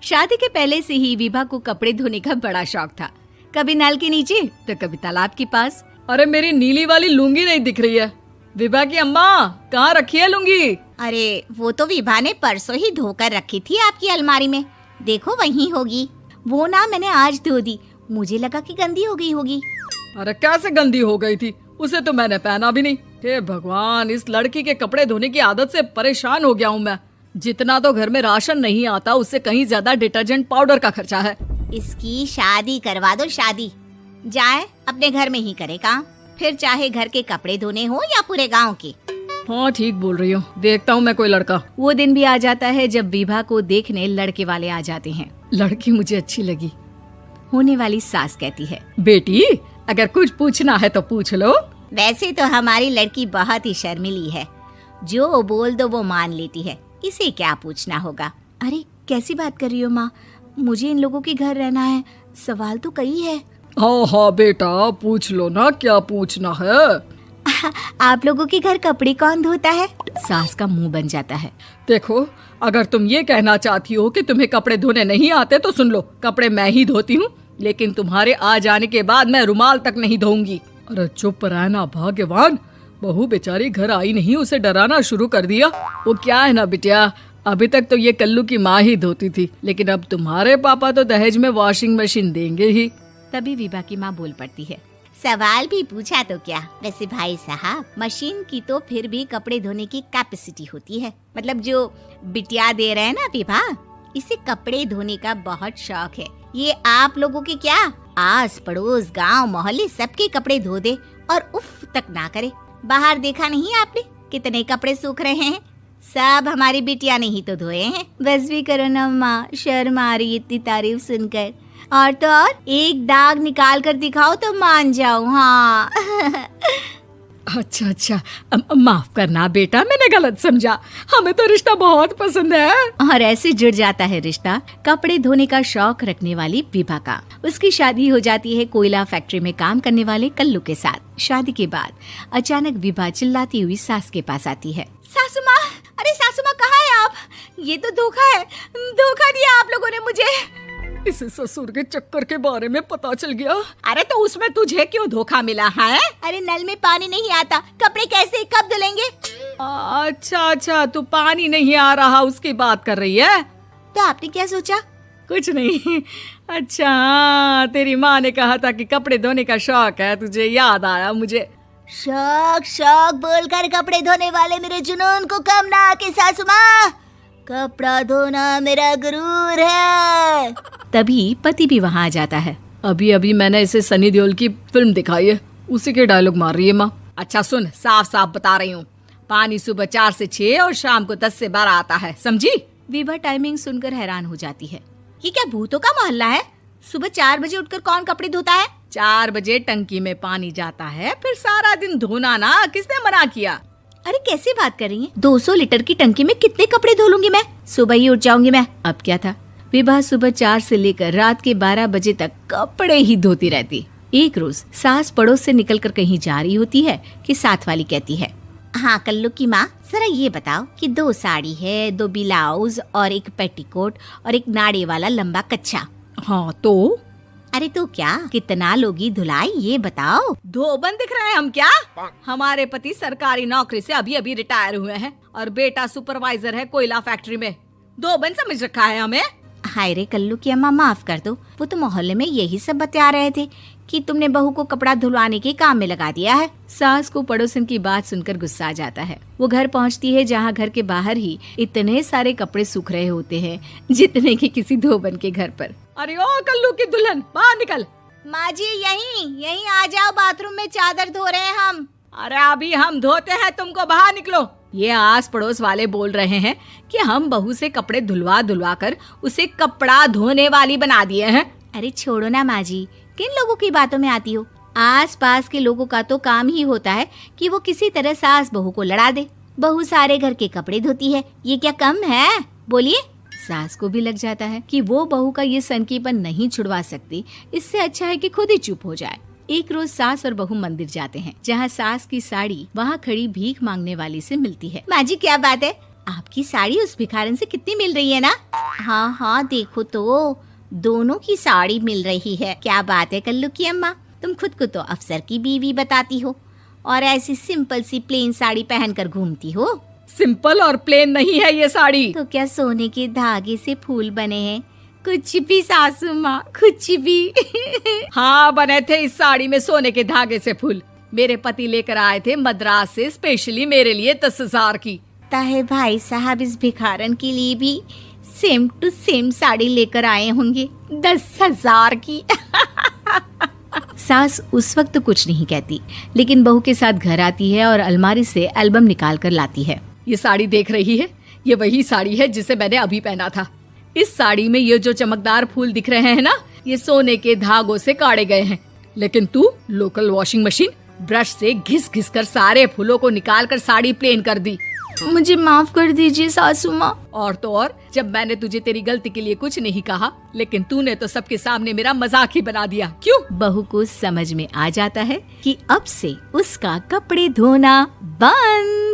शादी के पहले से ही विभा को कपड़े धोने का बड़ा शौक था। कभी नल के नीचे तो कभी तालाब के पास। अरे मेरी नीली वाली लुंगी नहीं दिख रही है। विभा की अम्मा, कहाँ रखी है लुंगी? अरे वो तो विभा ने परसों ही धोकर रखी थी आपकी अलमारी में, देखो वहीं होगी। वो ना मैंने आज धो दी, मुझे लगा कि गंदी हो गई होगी। अरे कैसे गंदी हो गई थी, उसे तो मैंने पहना भी नहीं। हे भगवान, इस लड़की के कपड़े धोने की आदत से परेशान हो गया हूँ मैं। जितना तो घर में राशन नहीं आता, उससे कहीं ज्यादा डिटर्जेंट पाउडर का खर्चा है। इसकी शादी करवा दो, शादी जाए अपने घर में ही करे काम, फिर चाहे घर के कपड़े धोने हो या पूरे गांव के। हाँ ठीक बोल रही हो, देखता हूँ मैं कोई लड़का। वो दिन भी आ जाता है जब विभा को देखने लड़के वाले आ जाते हैं। लड़की मुझे अच्छी लगी। होने वाली सास कहती है, बेटी अगर कुछ पूछना है तो पूछ लो। वैसे तो हमारी लड़की बहुत ही शर्मीली है, जो बोल दो वो मान लेती है, इसे क्या पूछना होगा। अरे कैसी बात कर रही हो माँ, मुझे इन लोगों के घर रहना है, सवाल तो कई है। हाँ हाँ बेटा, पूछ लो ना, क्या पूछना है। आप लोगों के घर कपड़े कौन धोता है? सास का मुंह बन जाता है। देखो, अगर तुम ये कहना चाहती हो कि तुम्हें कपड़े धोने नहीं आते तो सुन लो, कपड़े मैं ही धोती हूँ, लेकिन तुम्हारे आ जाने के बाद मैं रुमाल तक नहीं धोऊंगी। अरे चुप रहना भाग्यवान, बहू बेचारी घर आई नहीं, उसे डराना शुरू कर दिया। वो क्या है ना बिटिया, अभी तक तो ये कल्लू की माँ ही धोती थी, लेकिन अब तुम्हारे पापा तो दहेज में वॉशिंग मशीन देंगे ही। तभी विभा की माँ बोल पड़ती है, सवाल भी पूछा तो क्या, वैसे भाई साहब मशीन की तो फिर भी कपड़े धोने की कैपेसिटी होती है। मतलब जो बिटिया दे रहे हैं ना विभा, इसे कपड़े धोने का बहुत शौक है। ये आप लोगों के क्या आस पड़ोस गांव मोहल्ले सबके कपड़े धो दे और उफ तक ना करे। बाहर देखा नहीं आपने कितने कपड़े सूख रहे हैं, सब हमारी बिटिया ने ही तो धोए हैं। बस भी करो ना माँ, शर्म आ रही इतनी तारीफ सुनकर। और तो और एक दाग निकाल कर दिखाओ तो मान जाओ। हाँ अच्छा, माफ करना बेटा, मैंने गलत समझा, हमें तो रिश्ता बहुत पसंद है। और ऐसे जुड़ जाता है रिश्ता कपड़े धोने का शौक रखने वाली विभा का। उसकी शादी हो जाती है कोयला फैक्ट्री में काम करने वाले कल्लू के साथ। शादी के बाद अचानक विभा चिल्लाती हुई सास के पास आती है। सासू माँ, अरे सासू माँ कहाँ है आप? ये तो धोखा है, धोखा दिया आप लोगों ने मुझे। इसे ससुर के चक्कर के बारे में पता चल गया। अरे तो उसमें तुझे क्यों धोखा मिला है? अरे नल में पानी नहीं आता, कपड़े कैसे कब धुलेंगे? अच्छा, तू पानी नहीं आ रहा उसकी बात कर रही है। तो आपने क्या सोचा? कुछ नहीं। अच्छा, तेरी माँ ने कहा था कि कपड़े धोने का शौक है तुझे, याद आया मुझे। शौक बोलकर कपड़े धोने वाले मेरे जुनून को कम ना आके सासू माँ, कपड़ा धोना मेरा गुरूर है। तभी पति भी वहाँ आ जाता है। अभी मैंने इसे सनी देओल की फिल्म दिखाई है, उसी के डायलॉग मार रही है माँ। अच्छा सुन, साफ बता रही हूँ, पानी सुबह 4 से 6 और शाम को 10 से 12 आता है, समझी? विभा टाइमिंग सुनकर हैरान हो जाती है। ये क्या भूतों का मोहल्ला है? सुबह 4 बजे उठकर कौन कपड़े धोता है? 4 बजे टंकी में पानी जाता है, फिर सारा दिन धोना ना, किसने मना किया? अरे कैसी बात कर रही हैं? 200 लीटर की टंकी में कितने कपड़े धो लूंगी मैं, सुबह ही उठ जाऊंगी मैं। अब क्या था, विभा सुबह 4 से लेकर रात के 12 बजे तक कपड़े ही धोती रहती। एक रोज सास पड़ोस से निकलकर कहीं जा रही होती है कि साथ वाली कहती है, हाँ कल्लू की माँ, जरा ये बताओ कि 2 साड़ी है, 2 ब्लाउज और एक पेटीकोट और एक नाड़े वाला लंबा कच्छा। हाँ तो? अरे तो क्या, कितना लोगी धुलाई ये बताओ। धोबन दिख रहे हैं हम क्या? हमारे पति सरकारी नौकरी से अभी रिटायर हुए हैं और बेटा सुपरवाइजर है कोयला फैक्ट्री में। धोबन समझ रखा है हमें। हाय रे कल्लू की अम्मा, माफ कर दो, वो तो मोहल्ले में यही सब बता रहे थे कि तुमने बहू को कपड़ा धुलवाने के काम में लगा दिया है। सास को पड़ोसन की बात सुनकर गुस्सा आ जाता है। वो घर पहुंचती है जहां घर के बाहर ही इतने सारे कपड़े सूख रहे होते हैं जितने कि किसी धोबन के घर पर। अरे ओ कल्लू की दुल्हन, बाहर निकल। माँ जी यहीं आ जाओ, बाथरूम में चादर धो रहे हैं हम। अरे अभी हम धोते हैं, तुमको बाहर निकलो। ये आस पड़ोस वाले बोल रहे हैं कि हम बहू से कपड़े धुलवा कर उसे कपड़ा धोने वाली बना दिए हैं। अरे छोड़ो ना माँ जी, किन लोगों की बातों में आती हो? आस पास के लोगों का तो काम ही होता है कि वो किसी तरह सास बहू को लड़ा दे। बहू सारे घर के कपड़े धोती है, ये क्या कम है? बोलिए। सास को भी लग जाता है कि वो बहू का ये सनकीपन नहीं छुड़वा सकती, इससे अच्छा है कि खुद ही चुप हो जाए। एक रोज सास और बहू मंदिर जाते हैं, जहाँ सास की साड़ी वहाँ खड़ी भीख मांगने वाली से मिलती है। माँ जी क्या बात है, आपकी साड़ी उस भिखारन से कितनी मिल रही है ना? हाँ हाँ देखो तो, दोनों की साड़ी मिल रही है। क्या बात है कल्लू की अम्मा, तुम खुद को तो अफसर की बीवी बताती हो और ऐसी सिंपल सी प्लेन साड़ी पहनकर घूमती हो। सिंपल और प्लेन नहीं है ये साड़ी। तो क्या सोने के धागे से फूल बने हैं? कुछ भी सासू माँ, कुछ भी। हाँ बने थे इस साड़ी में सोने के धागे से फूल। मेरे पति लेकर आए थे मद्रास से स्पेशली मेरे लिए 10,000 की। ताहे भाई साहब इस भिखारन के लिए भी सेम टू सेम साड़ी लेकर आए होंगे 10,000 की। सास उस वक्त तो कुछ नहीं कहती, लेकिन बहू के साथ घर आती है और अलमारी से एल्बम निकाल कर लाती है। ये साड़ी देख रही है, ये वही साड़ी है जिसे मैंने अभी पहना था। इस साड़ी में ये जो चमकदार फूल दिख रहे हैं ना, ये सोने के धागों से काढ़े गए हैं। लेकिन तू लोकल वॉशिंग मशीन ब्रश से घिस घिस कर सारे फूलों को निकाल कर साड़ी प्लेन कर दी। मुझे माफ कर दीजिए सासू माँ। और तो और, जब मैंने तुझे तेरी गलती के लिए कुछ नहीं कहा, लेकिन तूने तो सबके सामने मेरा मजाक ही बना दिया। क्यों? बहू को समझ में आ जाता है कि अब से उसका कपड़े धोना बंद।